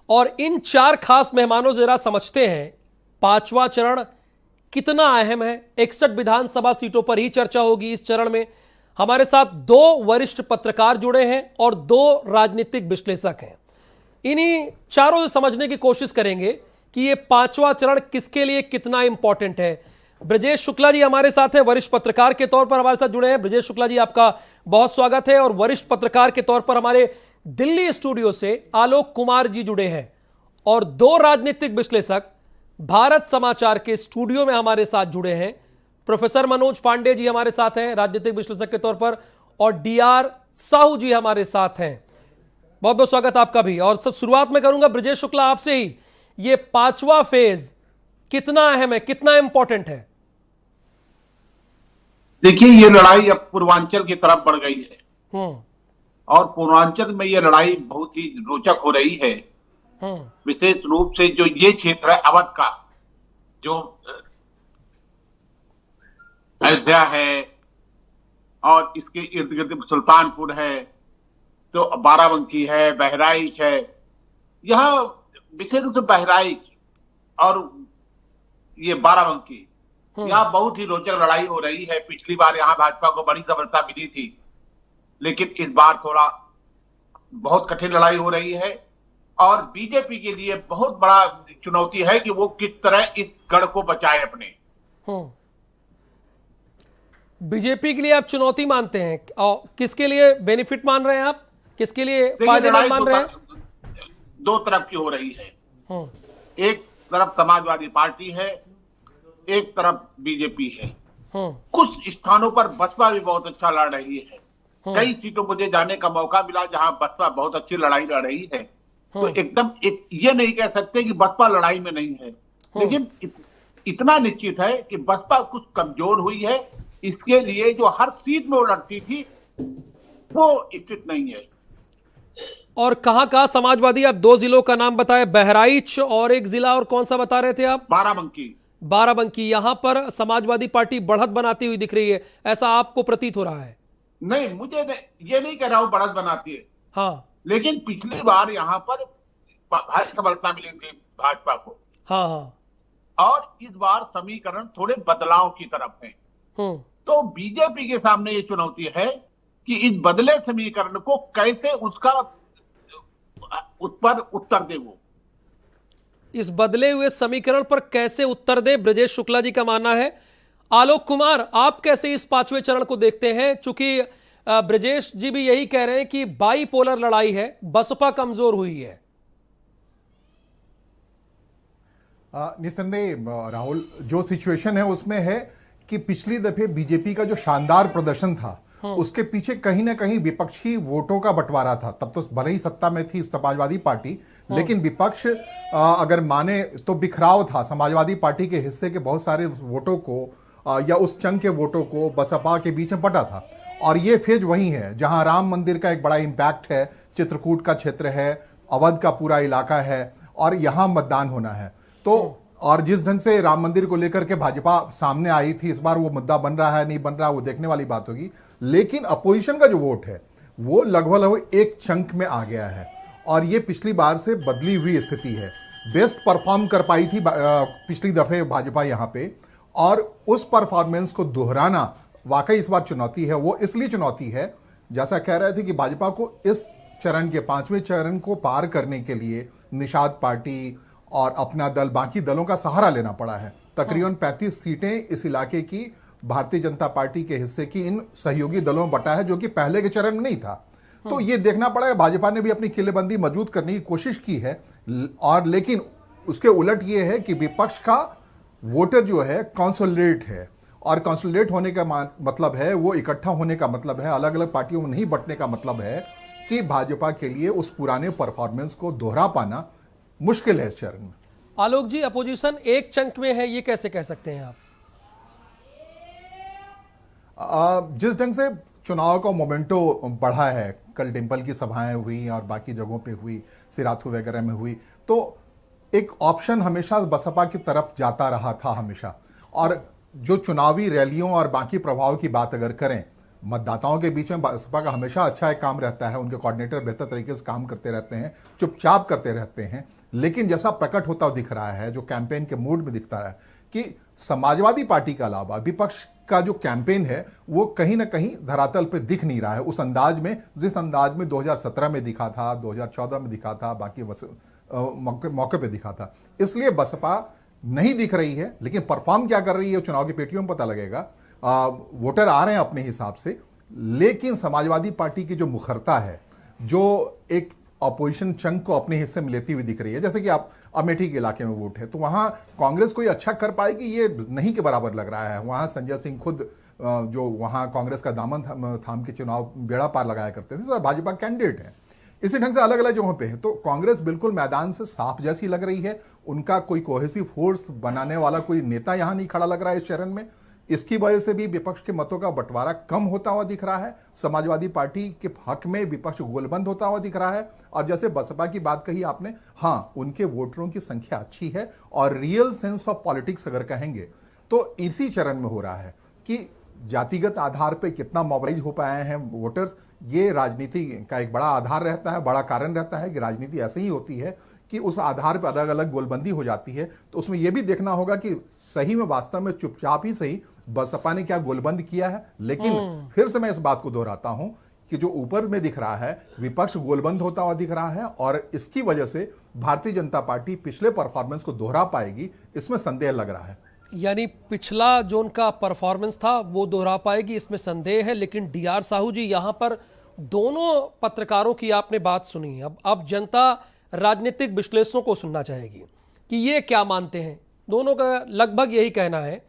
और इन 4 खास मेहमानों से जरा समझते हैं पांचवा चरण कितना अहम है। 61 विधानसभा सीटों पर ही चर्चा होगी इस चरण में। हमारे साथ 2 वरिष्ठ पत्रकार जुड़े हैं और 2 राजनीतिक विश्लेषक हैं। इन्हीं चारों से समझने की कोशिश करेंगे कि ये पांचवा चरण किसके लिए कितना इंपॉर्टेंट है। ब्रजेश शुक्ला जी हमारे साथ हैं, वरिष्ठ पत्रकार के तौर पर हमारे साथ जुड़े हैं। ब्रजेश शुक्ला जी, आपका बहुत स्वागत है। और वरिष्ठ पत्रकार के तौर पर हमारे दिल्ली स्टूडियो से आलोक कुमार जी जुड़े हैं और 2 राजनीतिक विश्लेषक भारत समाचार के स्टूडियो में हमारे साथ जुड़े हैं। प्रोफेसर मनोज पांडे जी हमारे साथ हैं राजनीतिक विश्लेषक के तौर पर, और डीआर साहू जी हमारे साथ हैं। बहुत बहुत स्वागत आपका भी। और सब शुरुआत में करूंगा ब्रजेश शुक्ला आपसे ही, ये पांचवा फेज कितना अहम है, कितना इंपॉर्टेंट है? देखिए, ये लड़ाई अब पूर्वांचल की तरफ बढ़ गई है और पूर्वांचल में ये लड़ाई बहुत ही रोचक हो रही है। विशेष रूप से जो ये क्षेत्र है अवध का, जो अयोध्या है और इसके इर्द गिर्द सुल्तानपुर है, तो बाराबंकी है, बहराइच है। यह विशेष रूप से बहराइच और ये बाराबंकी, यहाँ बहुत ही रोचक लड़ाई हो रही है। पिछली बार यहाँ भाजपा को बड़ी सफलता मिली थी, लेकिन इस बार थोड़ा बहुत कठिन लड़ाई हो रही है और बीजेपी के लिए बहुत बड़ा चुनौती है कि वो किस तरह इस गढ़ को बचाए अपने। बीजेपी के लिए आप चुनौती मानते हैं और किसके लिए बेनिफिट मान रहे हैं आप, किसके लिए फायदेमंद मान रहे हैं? 2 तरफ की हो रही है। एक तरफ समाजवादी पार्टी है, एक तरफ बीजेपी है। कुछ स्थानों पर बसपा भी बहुत अच्छा लड़ रही है। कई सीटों मुझे जाने का मौका मिला जहां बसपा बहुत अच्छी लड़ाई लड़ रही है। तो एकदम ये नहीं कह सकते कि बसपा लड़ाई में नहीं है, लेकिन इतना निश्चित है कि बसपा कुछ कमजोर हुई है। इसके लिए जो हर सीट में वो लड़ती थी वो स्थित नहीं है। और कहां समाजवादी, आप 2 जिलों का नाम बताए, बहराइच और एक जिला और कौन सा बता रहे थे आप? बाराबंकी। यहां पर समाजवादी पार्टी बढ़त बनाती हुई दिख रही है, ऐसा आपको प्रतीत हो रहा है? नहीं, मुझे ये नहीं कह रहा हूं बढ़त बनाती है। हाँ, लेकिन पिछली बार यहां पर भारी सफलता मिली थी भाजपा को। हाँ। और इस बार समीकरण थोड़े बदलाव की तरफ है। तो बीजेपी के सामने ये चुनौती है कि इस बदले समीकरण को कैसे उसका उस पर उत्तर दे। वो इस बदले हुए समीकरण पर कैसे उत्तर दे, ब्रजेश शुक्ला जी का मानना है। आलोक कुमार, आप कैसे इस 5वें चरण को देखते हैं? चूंकि ब्रजेश जी भी यही कह रहे हैं कि बाईपोलर लड़ाई है, बसपा कमजोर हुई है। निसंदेह राहुल, जो सिचुएशन है उसमें है कि पिछली दफे बीजेपी का जो शानदार प्रदर्शन था उसके पीछे कहीं ना कहीं विपक्षी वोटों का बंटवारा था। तब तो भले ही सत्ता में थी समाजवादी पार्टी, लेकिन विपक्ष अगर माने तो बिखराव था। समाजवादी पार्टी के हिस्से के बहुत सारे वोटों को या उस चंग के वोटों को बसपा के बीच में बटा था। और ये फेज वही है जहां राम मंदिर का एक बड़ा इंपैक्ट है, चित्रकूट का क्षेत्र है, अवध का पूरा इलाका है और यहां मतदान होना है। तो और जिस ढंग से राम मंदिर को लेकर के भाजपा सामने आई थी, इस बार वो मुद्दा बन रहा है नहीं बन रहा है वो देखने वाली बात होगी। लेकिन अपोजिशन का जो वोट है वो लगभग एक चंक में आ गया है और ये पिछली बार से बदली हुई स्थिति है। बेस्ट परफॉर्म कर पाई थी पिछली दफे भाजपा यहां पे, और उस परफॉर्मेंस को दोहराना वाकई इस बार चुनौती है। वो इसलिए चुनौती है, जैसा कह रहे थे कि भाजपा को इस चरण के 5वें चरण को पार करने के लिए निषाद पार्टी और अपना दल, बाकी दलों का सहारा लेना पड़ा है। तकरीबन 35 सीटें इस इलाके की भारतीय जनता पार्टी के हिस्से की इन सहयोगी दलों में बटा है, जो कि पहले के चरण में नहीं था। तो ये देखना पड़ा है, भाजपा ने भी अपनी किलेबंदी मजबूत करने की कोशिश की है। और लेकिन उसके उलट ये है कि विपक्ष का वोटर जो है कंसोलिडेट है, और कंसोलिडेट होने का मतलब है, वो इकट्ठा होने का मतलब है, अलग अलग पार्टियों में नहीं बंटने का मतलब है कि भाजपा के लिए उस पुराने परफॉर्मेंस को दोहरा पाना मुश्किल है इस चरण में। आलोक जी, अपोजिशन एक चंक में है, ये कैसे कह सकते हैं आप? जिस ढंग से चुनाव का मोमेंटो बढ़ा है, कल डिंपल की सभाएं हुई और बाकी जगहों पे हुई, सिराथू वगैरह में हुई, तो एक ऑप्शन हमेशा बसपा की तरफ जाता रहा था हमेशा। और जो चुनावी रैलियों और बाकी प्रभाव की बात अगर करें, मतदाताओं के बीच में बसपा का हमेशा अच्छा एक काम रहता है, उनके कोऑर्डिनेटर बेहतर तरीके से काम करते रहते हैं, चुपचाप करते रहते हैं। लेकिन जैसा प्रकट होता दिख रहा है, जो कैंपेन के मूड में दिखता है कि समाजवादी पार्टी के अलावा विपक्ष का जो कैंपेन है वो कहीं ना कहीं धरातल पे दिख नहीं रहा है उस अंदाज में, जिस अंदाज में 2017 में दिखा था, 2014 में दिखा था, बाकी मौके पे दिखा था। इसलिए बसपा नहीं दिख रही है, लेकिन परफॉर्म क्या कर रही है चुनाव की पेटियों में पता लगेगा। वोटर आ रहे हैं अपने हिसाब से, लेकिन समाजवादी पार्टी की जो मुखरता है, जो एक अपोजिशन चंक को अपने हिस्से में लेती हुई दिख रही है, जैसे कि आप अमेठी के इलाके में वोट है तो वहां कांग्रेस कोई अच्छा कर पाएगी ये नहीं के बराबर लग रहा है। वहां संजय सिंह खुद जो वहां कांग्रेस का दामन थाम के चुनाव बेड़ा पार लगाया करते थे, तो भाजपा कैंडिडेट है। इसी ढंग से अलग अलग जगहों पे है, तो कांग्रेस बिल्कुल मैदान से साफ जैसी लग रही है। उनका कोई कोहेसिव फोर्स बनाने वाला कोई नेता यहां नहीं खड़ा लग रहा है इस चरण में। इसकी वजह से भी विपक्ष के मतों का बंटवारा कम होता हुआ दिख रहा है। समाजवादी पार्टी के हक में विपक्ष गोलबंद होता हुआ दिख रहा है। और जैसे बसपा की बात कही आपने, हाँ, उनके वोटरों की संख्या अच्छी है और रियल सेंस ऑफ पॉलिटिक्स अगर कहेंगे तो इसी चरण में हो रहा है कि जातिगत आधार पर कितना मोबाइल हो पाए हैं वोटर्स, ये राजनीति का एक बड़ा आधार रहता है, बड़ा कारण रहता है कि राजनीति ऐसे ही होती है कि उस आधार पर अलग अलग गोलबंदी हो जाती है। तो उसमें यह भी देखना होगा कि सही में वास्तव में चुपचाप ही सही बसपा ने क्या गोलबंद किया है। लेकिन फिर से मैं इस बात को दोहराता हूं कि जो ऊपर में दिख रहा है विपक्ष गोलबंद होता हुआ दिख रहा है और इसकी वजह से भारतीय जनता पार्टी पिछले परफॉर्मेंस को दोहरा पाएगी, इसमें संदेह लग रहा है। यानी पिछला जो उनका परफॉर्मेंस था वो दोहरा पाएगी, इसमें संदेह है। लेकिन डीआर साहू जी, यहां पर दोनों पत्रकारों की आपने बात सुनी, अब जनता राजनीतिक विश्लेषकों को सुनना चाहेगी कि ये क्या मानते हैं। दोनों का लगभग यही कहना है